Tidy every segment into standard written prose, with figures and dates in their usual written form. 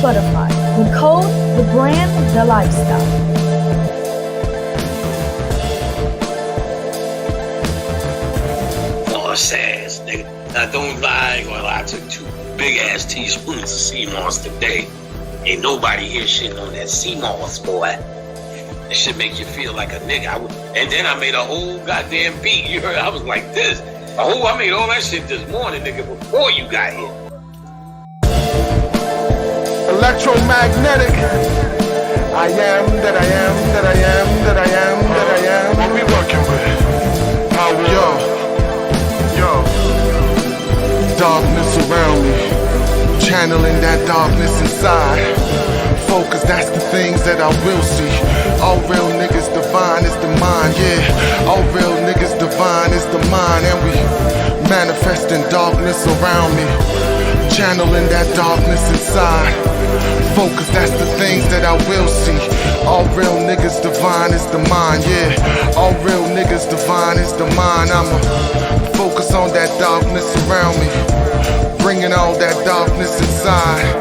Butterfly. The code, the brand, the lifestyle. Says, nigga. Now don't lie, I ain't gonna lie. I took 2 big ass teaspoons of sea moss today. Ain't nobody here shitting on that sea moss, boy. That shit make you feel like a nigga. And then I made a whole goddamn beat. You heard? I was like this. I made all that shit this morning, nigga, before you got here. Electromagnetic. I am that I am that I am that I am that I am. What we working with? Power. Yo, darkness around me, channeling that darkness inside. Focus, that's the things that I will see. All real niggas divine is the mind, yeah. All real niggas divine is the mind, and we manifesting darkness around me, channeling that darkness inside. Focus, that's the things that I will see. All real niggas divine is the mind, yeah. All real niggas divine is the mind. I'ma focus on that darkness around me, bringing all that darkness inside.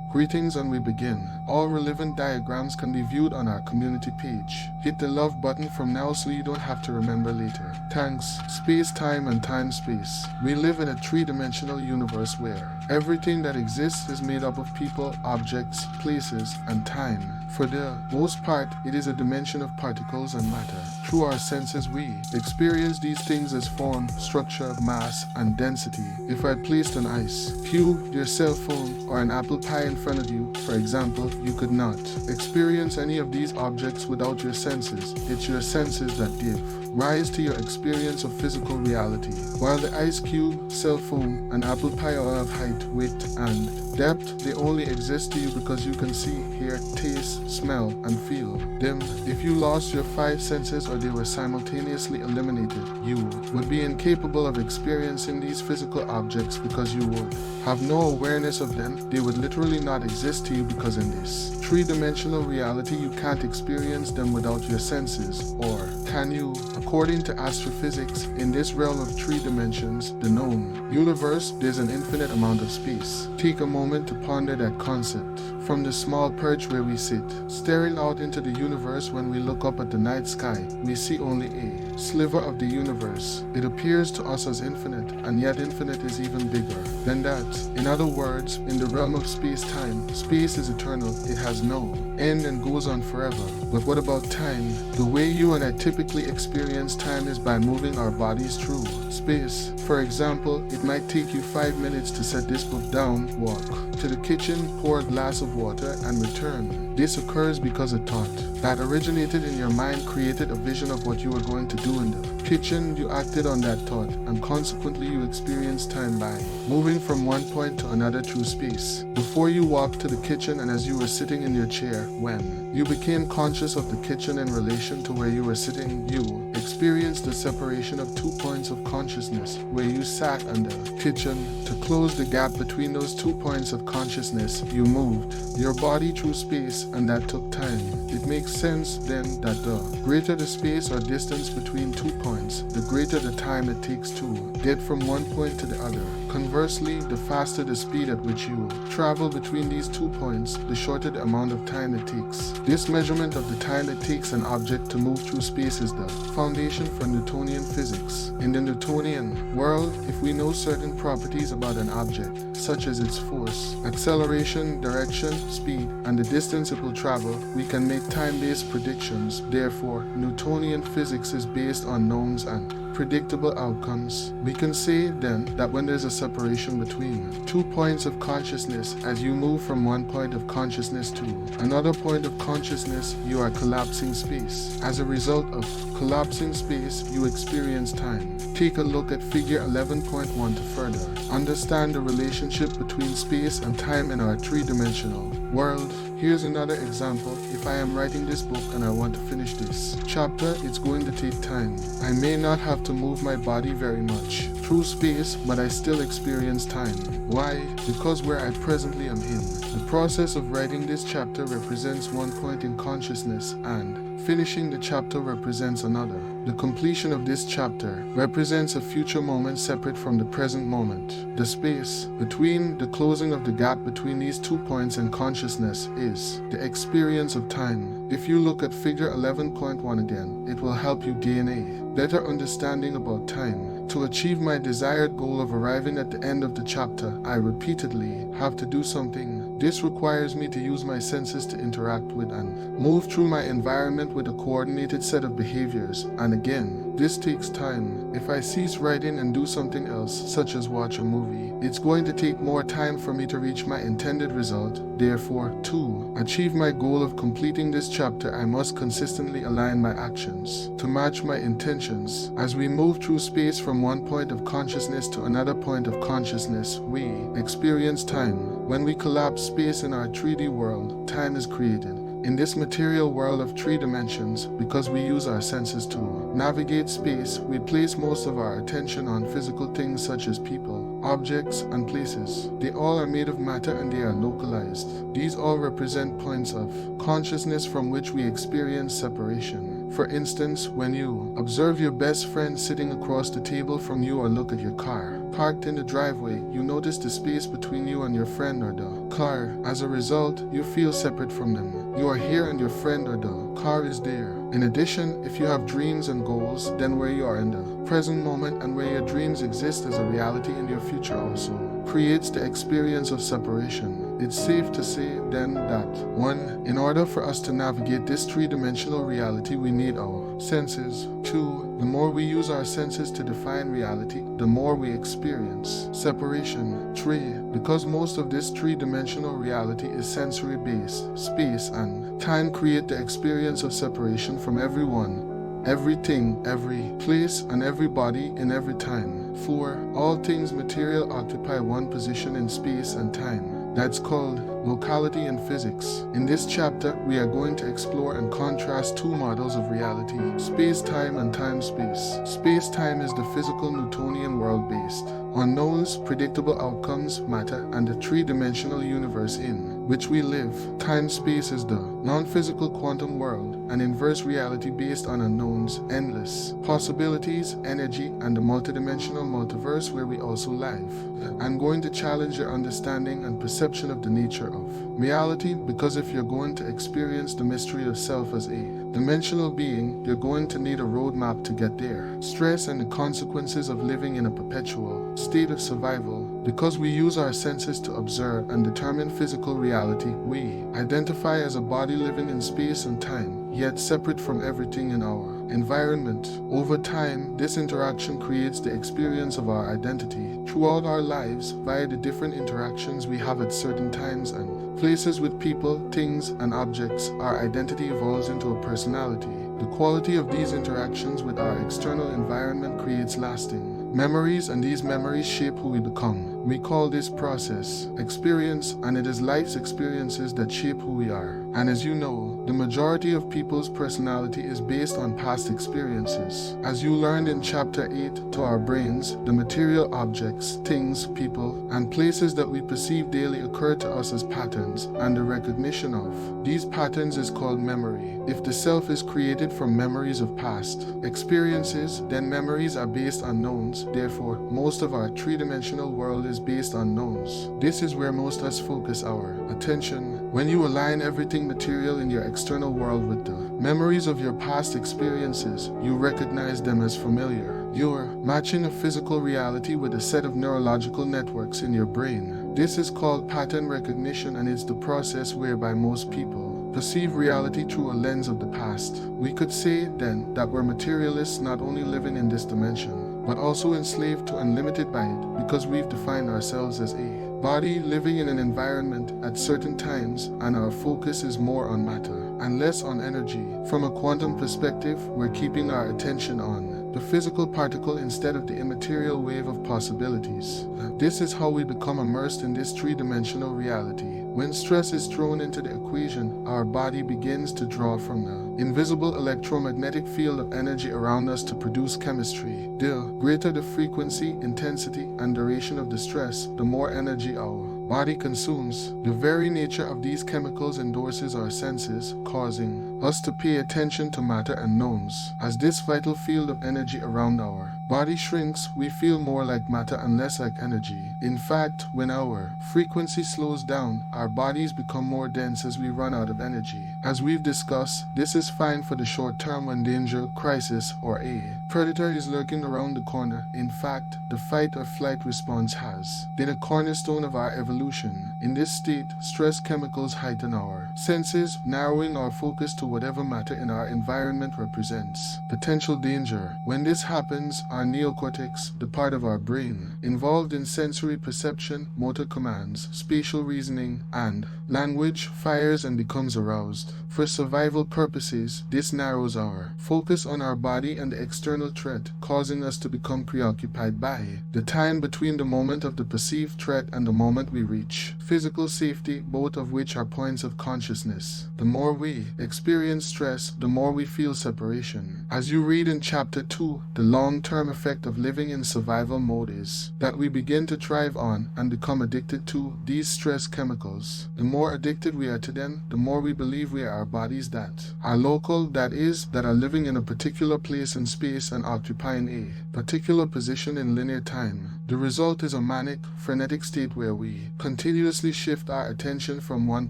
Greetings, and we begin. All relevant diagrams can be viewed on our community page. Hit the love button from now so you don't have to remember later. Thanks. Space, time, and time-space. We live in a 3-dimensional universe where everything that exists is made up of people, objects, places, and time. For the most part, it is a dimension of particles and matter. Through our senses, we experience these things as form, structure, mass, and density. If I had placed an ice cube, your cell phone, or an apple pie in front of you, for example, you could not experience any of these objects without your senses. It's your senses that give rise to your experience of physical reality. While the ice cube, cell phone, and apple pie are of height, width, and depth, they only exist to you because you can see, hear, taste, smell, and feel them. If you lost your 5 senses or they were simultaneously eliminated, you would be incapable of experiencing these physical objects because you would have no awareness of them. They would literally not exist to you because in this 3-dimensional reality you can't experience them without your senses. Or can you? According to astrophysics, in this realm of 3 dimensions, the known universe, there's an infinite amount of space. Take a moment to ponder that concept. From the small perch where we sit, staring out into the universe, when we look up at the night sky, we see only a sliver of the universe. It appears to us as infinite, and yet infinite is even bigger than that. In other words, in the realm of space-time, space is eternal, it has no end and goes on forever. But what about time? The way you and I typically experience time is by moving our bodies through space. For example, it might take you 5 minutes to set this book down, walk to the kitchen, pour a glass of water, and return. This occurs because a thought that originated in your mind created a vision of what you were going to do in the kitchen. You acted on that thought, and consequently you experienced time by moving from one point to another through space. Before you walked to the kitchen, and as you were sitting in your chair, when you became conscious of the kitchen in relation to where you were sitting, you experienced the separation of 2 points of consciousness where you sat in the kitchen. To close the gap between those 2 points of consciousness, you moved your body through space, and that took time. It makes sense then that the greater the space or distance between 2 points, the greater the time it takes to get from one point to the other. Conversely, the faster the speed at which you travel between these 2 points, the shorter the amount of time it takes. This measurement of the time it takes an object to move through space is the foundation for Newtonian physics. In the Newtonian world, if we know certain properties about an object, such as its force, acceleration, direction, speed, and the distance it will travel, we can make time-based predictions. Therefore, Newtonian physics is based on knowns and predictable outcomes. We can say then that when there's a separation between 2 points of consciousness, as you move from one point of consciousness to another point of consciousness, you are collapsing space. As a result of collapsing space, you experience time. Take a look at figure 11.1 to further understand the relationship between space and time in our 3-dimensional world. Here's another example. If I am writing this book and I want to finish this chapter, it's going to take time. I may not have to move my body very much through space, but I still experience time. Why? Because where I presently am in. The process of writing this chapter represents one point in consciousness, and Finishing the chapter represents another. The completion of this chapter represents a future moment separate from the present moment. The space between the closing of the gap between these 2 points in consciousness is the experience of time. If you look at figure 11.1 again, it will help you gain a better understanding about time. To achieve my desired goal of arriving at the end of the chapter, I repeatedly have to do something. This requires me to use my senses to interact with and move through my environment with a coordinated set of behaviors, and again, this takes time. If I cease writing and do something else, such as watch a movie, it's going to take more time for me to reach my intended result. Therefore, to achieve my goal of completing this chapter, I must consistently align my actions to match my intentions. As we move through space from one point of consciousness to another point of consciousness, we experience time. When we collapse space in our 3D world, time is created. In this material world of 3 dimensions, because we use our senses to navigate space, we place most of our attention on physical things such as people, objects, and places. They all are made of matter and they are localized. These all represent points of consciousness from which we experience separation. For instance, when you observe your best friend sitting across the table from you or look at your car parked in the driveway, you notice the space between you and your friend or the car. As a result, you feel separate from them. You are here and your friend or the car is there. In addition, if you have dreams and goals, then where you are in the present moment and where your dreams exist as a reality in your future also creates the experience of separation. It's safe to say then that 1. In order for us to navigate this 3-dimensional reality, we need our senses. 2. The more we use our senses to define reality, the more we experience separation. 3. Because most of this 3-dimensional reality is sensory based, space and time create the experience of separation from everyone, everything, every place, and everybody in every time. 4. All things material occupy one position in space and time. That's called locality in physics. In this chapter, we are going to explore and contrast 2 models of reality, space-time and time-space. Space-time is the physical Newtonian world-based, unknowns, predictable outcomes, matter, and the 3-dimensional universe in which we live. Time-space is the non-physical quantum world, an inverse reality based on unknowns, endless possibilities, energy, and the multidimensional multiverse where we also live. I'm going to challenge your understanding and perception of the nature of reality, because if you're going to experience the mystery of self as a dimensional being, you're going to need a roadmap to get there. Stress and the consequences of living in a perpetual state of survival. Because we use our senses to observe and determine physical reality, we identify as a body living in space and time, yet separate from everything in our environment. Over time, this interaction creates the experience of our identity. Throughout our lives, via the different interactions we have at certain times and places with people, things, and objects, our identity evolves into a personality. The quality of these interactions with our external environment creates lasting memories, and these memories shape who we become. We call this process experience, and it is life's experiences that shape who we are. And as you know, the majority of people's personality is based on past experiences. As you learned in chapter 8, to our brains, the material objects, things, people, and places that we perceive daily occur to us as patterns, and the recognition of these patterns is called memory. If the self is created from memories of past experiences, then memories are based on knowns. Therefore, most of our 3-dimensional world is based on knowns. This is where most of us focus our attention. When you align everything material in your external world with the memories of your past experiences, you recognize them as familiar. You're matching a physical reality with a set of neurological networks in your brain. This is called pattern recognition, and it's the process whereby most people perceive reality through a lens of the past. We could say then that we're materialists, not only living in this dimension, but also enslaved to and limited by it, because we've defined ourselves as a body living in an environment at certain times, and our focus is more on matter and less on energy. From a quantum perspective, we're keeping our attention on the physical particle instead of the immaterial wave of possibilities. This is how we become immersed in this 3-dimensional reality. When stress is thrown into the equation, our body begins to draw from the invisible electromagnetic field of energy around us to produce chemistry. The greater the frequency, intensity, and duration of the stress, the more energy our body consumes. The very nature of these chemicals endorses our senses, causing us to pay attention to matter and knowns. As this vital field of energy around our body shrinks, we feel more like matter and less like energy. In fact, when our frequency slows down, our bodies become more dense as we run out of energy. As we've discussed, this is fine for the short term when danger, crisis, or a predator is lurking around the corner. In fact, the fight or flight response has been a cornerstone of our evolution. In this state, stress chemicals heighten our senses, narrowing our focus to whatever matter in our environment represents potential danger. When this happens, our neocortex, the part of our brain involved in sensory perception, motor commands, spatial reasoning, and language, fires and becomes aroused. For survival purposes, this narrows our focus on our body and the external threat, causing us to become preoccupied by the time between the moment of the perceived threat and the moment we reach physical safety, both of which are points of consciousness. The more we experience stress, the more we feel separation. As you read in Chapter 2, the long-term effect of living in survival mode is that we begin to thrive on and become addicted to these stress chemicals. The more addicted we are to them, the more we believe we are our bodies that are local, that is, that are living in a particular place and space and occupying a particular position in linear time. The result is a manic, frenetic state where we continuously shift our attention from one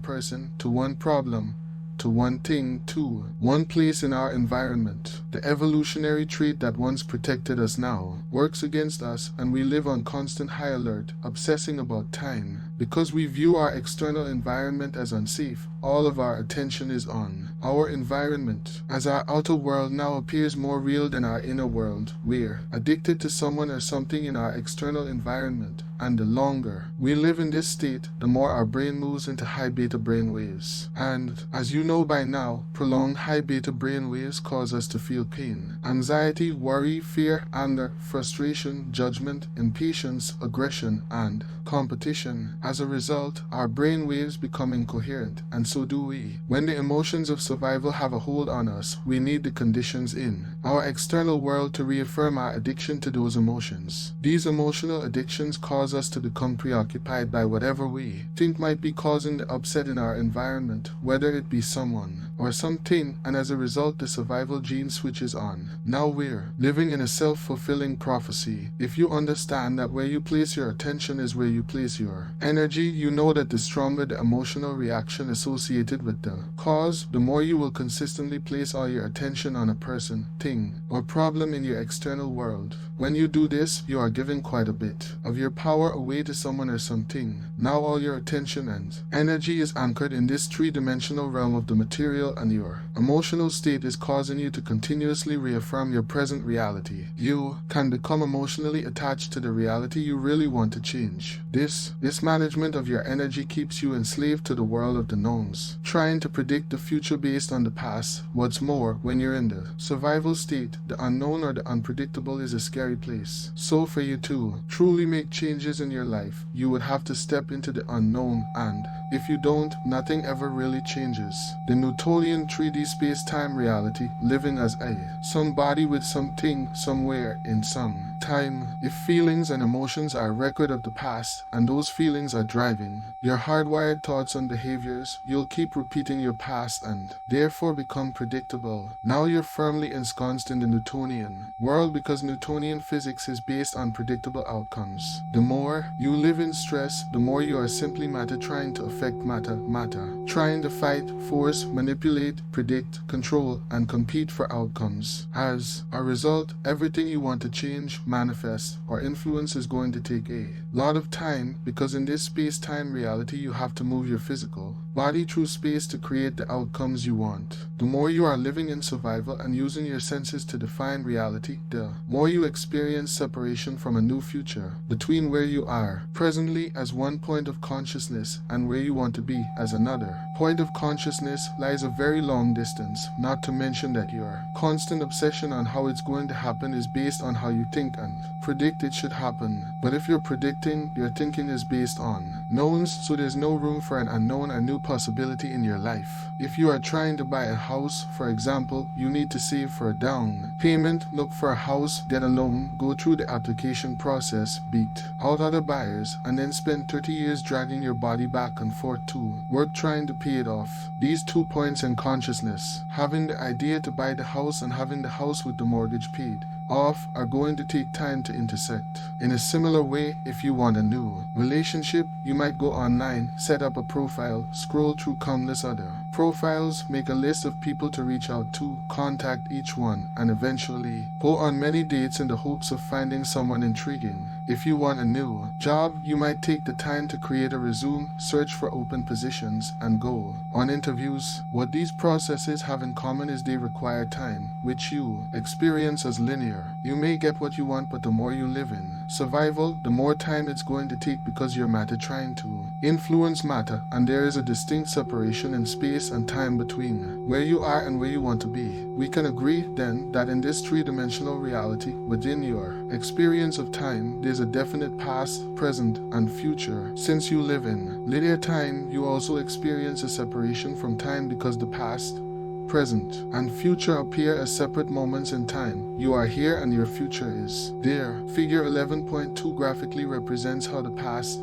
person to one problem to one thing, to one place in our environment. The evolutionary trait that once protected us now works against us, and we live on constant high alert, obsessing about time. Because we view our external environment as unsafe, all of our attention is on our environment. As our outer world now appears more real than our inner world, we're addicted to someone or something in our external environment. And the longer we live in this state, the more our brain moves into high beta brain waves. And as you know by now, prolonged high beta brain waves cause us to feel pain, anxiety, worry, fear, anger, frustration, judgment, impatience, aggression, and competition. As a result, our brain waves become incoherent, and so do we. When the emotions of survival have a hold on us, we need the conditions in our external world to reaffirm our addiction to those emotions. These emotional addictions cause us to become preoccupied by whatever we think might be causing the upset in our environment, whether it be someone or something, and as a result the survival gene switches on. Now we're living in a self-fulfilling prophecy. If you understand that where you place your attention is where you place your energy, you know that the stronger the emotional reaction associated with the cause, the more you will consistently place all your attention on a person, thing, or problem in your external world. When you do this, you are giving quite a bit of your power away to someone or something. Now all your attention and energy is anchored in this three-dimensional realm of the material, and your emotional state is causing you to continuously reaffirm your present reality. You can become emotionally attached to the reality you really want to change. This management of your energy keeps you enslaved to the world of the knowns, trying to predict the future based on the past. What's more, when you're in the survival state, the unknown or the unpredictable is a scary place. So for you to truly make changes in your life, you would have to step into the unknown, and if you don't, nothing ever really changes. The Newtonian 3D space-time reality, living as somebody with something somewhere in some time. If feelings and emotions are a record of the past, and those feelings are driving your hardwired thoughts and behaviors, you'll keep repeating your past and therefore become predictable. Now you're firmly ensconced in the Newtonian world because Newtonian physics is based on predictable outcomes. The more you live in stress, the more you are simply matter trying to affect matter, trying to fight, force, manipulate, predict, control, and compete for outcomes. As a result, everything you want to change, manifest, or influence is going to take a lot of time, because in this space-time reality you have to move your physical body through space to create the outcomes you want. The more you are living in survival and using your senses to define reality, the more you experience separation from a new future between where you are presently as one point of consciousness and where you want to be as another point of consciousness lies a very long distance, not to mention that your constant obsession on how it's going to happen is based on how you think and predict it should happen. But if you're predicting, your thinking is based on knowns, so there's no room for an unknown or new possibility in your life. If you are trying to buy a house, for example, you need to save for a down payment, look for a house, get a loan, go through the application process, beat out other buyers, and then spend 30 years dragging your body back and forth to work trying to pay it off. These 2 points in consciousness, having the idea to buy the house and having the house with the mortgage paid off, are going to take time to intersect. In a similar way, if you want a new relationship, you might go online, set up a profile, scroll through countless other profiles, make a list of people to reach out to, contact each one, and eventually go on many dates in the hopes of finding someone intriguing. If you want a new job, you might take the time to create a resume, search for open positions, and go on interviews. What these processes have in common is they require time, which you experience as linear. You may get what you want, but the more you live in survival, the more time it's going to take because you're matter trying to influence matter, and there is a distinct separation in space and time between where you are and where you want to be. We can agree then that in this three-dimensional reality, within your experience of time, there's a definite past, present, and future. Since you live in linear time, you also experience a separation from time because the past, present, and future appear as separate moments in time. You are here and your future is there. Figure 11.2 graphically represents how the past,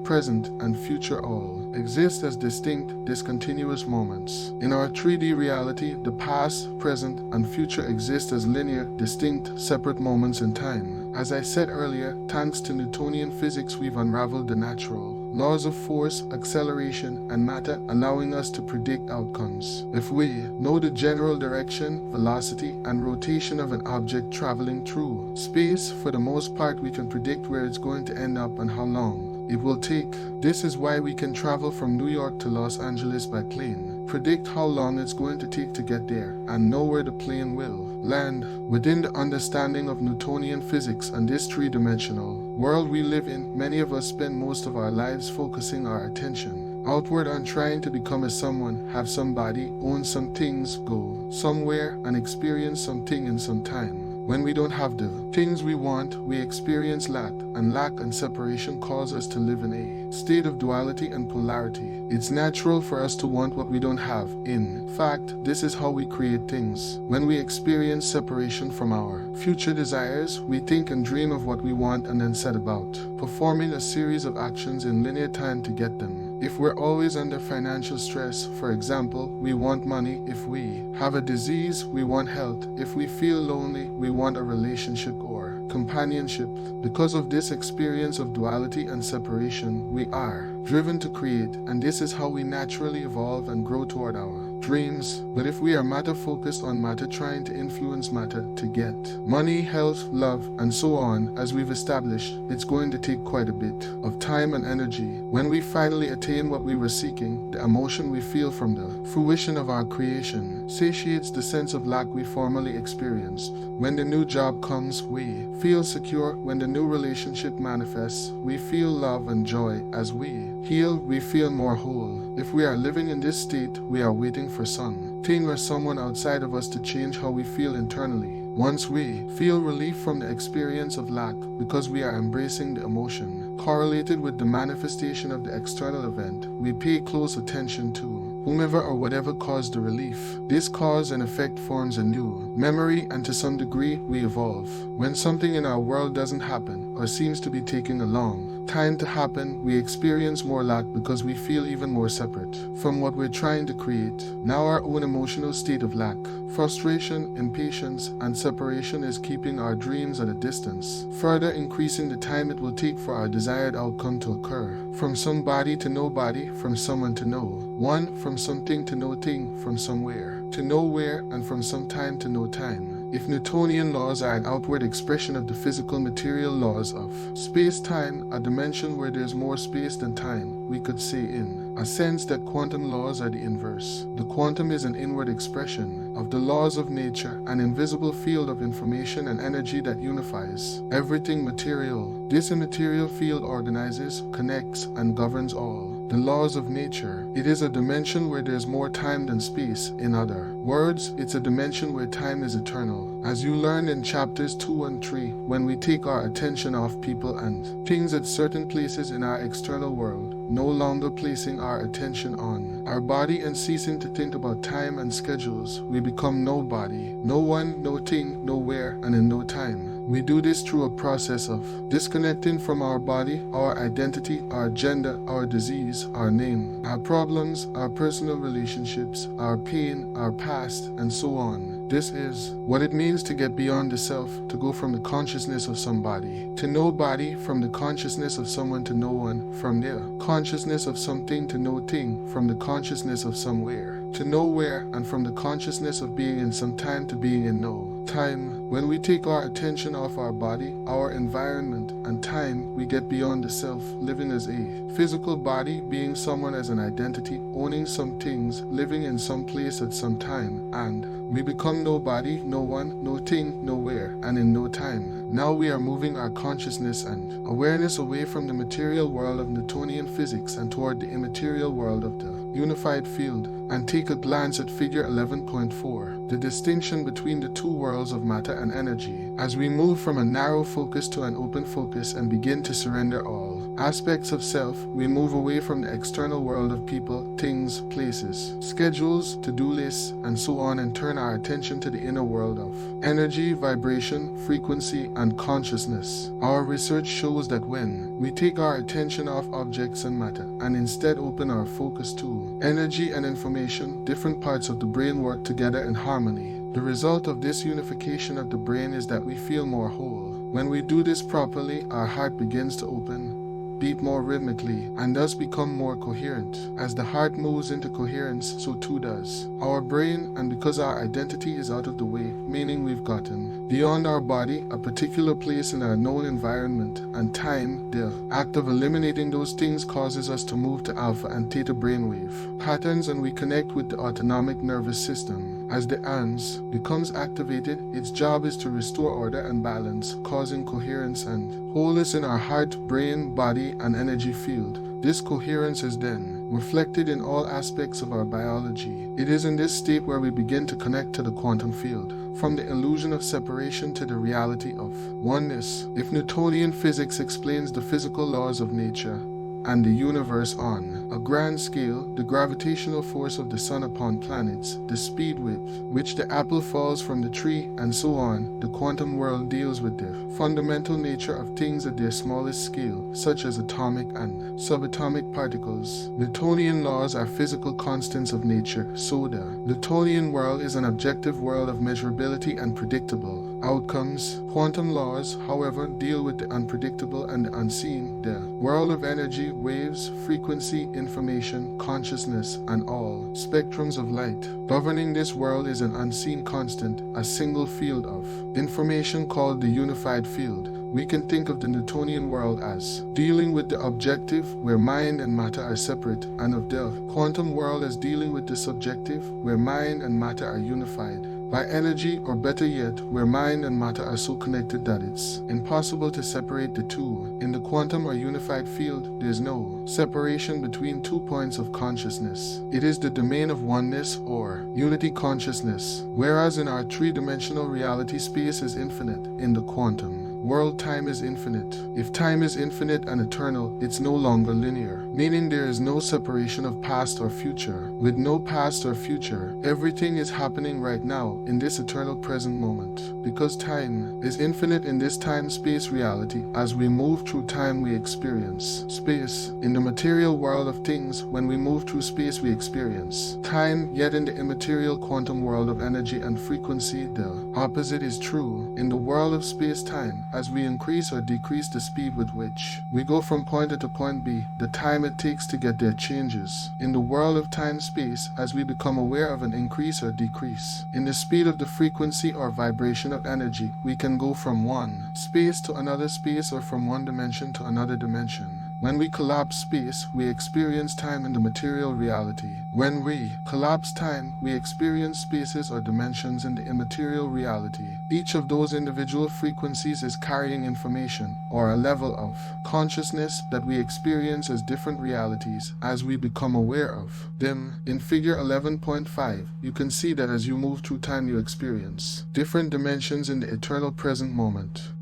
present, and future all exist as distinct, discontinuous moments. In our 3D reality, the past, present, and future exist as linear, distinct, separate moments in time. As I said earlier, thanks to Newtonian physics, we've unraveled the natural laws of force, acceleration, and matter, allowing us to predict outcomes. If we know the general direction, velocity, and rotation of an object traveling through space, for the most part we can predict where it's going to end up and how long it will take. This is why we can travel from New York to Los Angeles by plane, predict how long it's going to take to get there, and know where the plane will land. Within the understanding of Newtonian physics and this three-dimensional world we live in, many of us spend most of our lives focusing our attention outward on trying to become a someone, have somebody, own some things, go somewhere, and experience something in some time. When we don't have the things we want, we experience lack, and lack and separation cause us to live in a state of duality and polarity. It's natural for us to want what we don't have. In fact, this is how we create things. When we experience separation from our future desires, we think and dream of what we want and then set about performing a series of actions in linear time to get them. If we're always under financial stress, for example, we want money. If we have a disease, we want health. If we feel lonely, we want a relationship or companionship. Because of this experience of duality and separation, we are driven to create, and this is how we naturally evolve and grow toward our dreams. But if we are matter focused on matter, trying to influence matter to get money, health, love, and so on, as we've established, it's going to take quite a bit of time and energy. When we finally attain what we were seeking, the emotion we feel from the fruition of our creation satiates the sense of lack we formerly experienced. When the new job comes, we feel secure. When the new relationship manifests, we feel love and joy. As we heal, we feel more whole. If we are living in this state, we are waiting for something or someone outside of us to change how we feel internally. Once we feel relief from the experience of lack because we are embracing the emotion correlated with the manifestation of the external event, we pay close attention to whomever or whatever caused the relief. This cause and effect forms a new memory, and to some degree we evolve. When something in our world doesn't happen or seems to be taking a long time to happen, we experience more lack because we feel even more separate from what we're trying to create. Now our own emotional state of lack, frustration, impatience, and separation is keeping our dreams at a distance, further increasing the time it will take for our desired outcome to occur. From somebody to nobody, from someone to no one, from something to no thing, from somewhere to nowhere, and from some time to no time. If Newtonian laws are an outward expression of the physical material laws of space-time, a dimension where there's more space than time, we could say in a sense that quantum laws are the inverse. The quantum is an inward expression of the laws of nature, an invisible field of information and energy that unifies everything material. This immaterial field organizes, connects, and governs all the laws of nature. It is a dimension where there's more time than space. In other words, it's a dimension where time is eternal. As you learned in chapters 2 and 3, when we take our attention off people and things at certain places in our external world, no longer placing our attention on our body and ceasing to think about time and schedules, we become nobody, no one, no thing, nowhere, and in no time. We do this through a process of disconnecting from our body, our identity, our gender, our disease, our name, our problems, our personal relationships, our pain, our past, and so on. This is what it means to get beyond the self, to go from the consciousness of somebody to nobody, from the consciousness of someone to no one, from there consciousness of something to no thing, from the consciousness of somewhere to nowhere, and from the consciousness of being in some time to being in no time. When we take our attention off our body, our environment, and time, we get beyond the self, living as a physical body, being someone as an identity, owning some things, living in some place at some time, and we become nobody, no one, no thing, nowhere, and in no time. Now we are moving our consciousness and awareness away from the material world of Newtonian physics and toward the immaterial world of the unified field, and take a glance at figure 11.4, the distinction between the two worlds of matter and energy, as we move from a narrow focus to an open focus and begin to surrender all aspects of self. We move away from the external world of people, things, places, schedules, to-do lists, and so on, and turn our attention to the inner world of energy, vibration, frequency, and consciousness. Our research shows that when we take our attention off objects and matter and instead open our focus to energy and information, different parts of the brain work together in harmony. The result of this unification of the brain is that we feel more whole. When we do this properly, our heart begins to open, beat more rhythmically, and thus become more coherent. As the heart moves into coherence, so too does our brain, and because our identity is out of the way, meaning we've gotten beyond our body, a particular place in our known environment and time, the act of eliminating those things causes us to move to alpha and theta brainwave patterns, and we connect with the autonomic nervous system. As the ANS becomes activated, its job is to restore order and balance, causing coherence and wholeness in our heart, brain, body, and energy field. This coherence is then reflected in all aspects of our biology. It is in this state where we begin to connect to the quantum field, from the illusion of separation to the reality of oneness. If Newtonian physics explains the physical laws of nature and the universe on a grand scale, the gravitational force of the sun upon planets, the speed with which the apple falls from the tree, and so on, the quantum world deals with the fundamental nature of things at their smallest scale, such as atomic and subatomic particles. Newtonian laws are physical constants of nature, so the Newtonian world is an objective world of measurability and predictable outcomes. Quantum laws, however, deal with the unpredictable and the unseen, the world of energy, waves, frequency, information, consciousness, and all spectrums of light. Governing this world is an unseen constant, a single field of information called the unified field. We can think of the Newtonian world as dealing with the objective, where mind and matter are separate, and of the quantum world as dealing with the subjective, where mind and matter are unified by energy, or better yet, where mind and matter are so connected that it's impossible to separate the two. In the quantum or unified field, there's no separation between 2 points of consciousness. It is the domain of oneness or unity consciousness, whereas in our three-dimensional reality, space is infinite. In the quantum world, time is infinite. If time is infinite and eternal, it's no longer linear, meaning there is no separation of past or future. With no past or future, everything is happening right now, in this eternal present moment. Because time is infinite in this time-space reality, as we move through time we experience space. In the material world of things, when we move through space we experience time, yet in the immaterial quantum world of energy and frequency, the opposite is true. In the world of space-time, as we increase or decrease the speed with which we go from point A to point B, the time it takes to get there changes. In the world of time-space, as we become aware of an increase or decrease in the speed of the frequency or vibration of energy, we can go from one space to another space, or from one dimension to another dimension. When we collapse space, we experience time in the material reality. When we collapse time, we experience spaces or dimensions in the immaterial reality. Each of those individual frequencies is carrying information, or a level of consciousness that we experience as different realities as we become aware of them. In figure 11.5, you can see that as you move through time you experience different dimensions in the eternal present moment.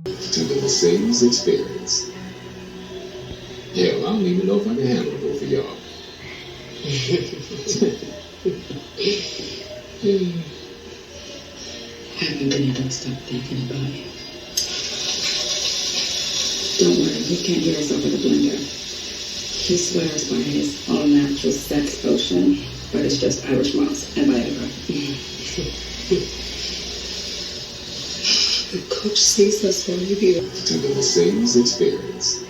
to the Mercedes experience. Hell, I don't even know if I can handle both of y'all. I haven't been able to stop thinking about you. Don't worry, he can't hear us over the blender. He swears by his all-natural sex potion, but it's just Irish moss and Viagra. The coach sees us when you hear. To the Mercedes experience.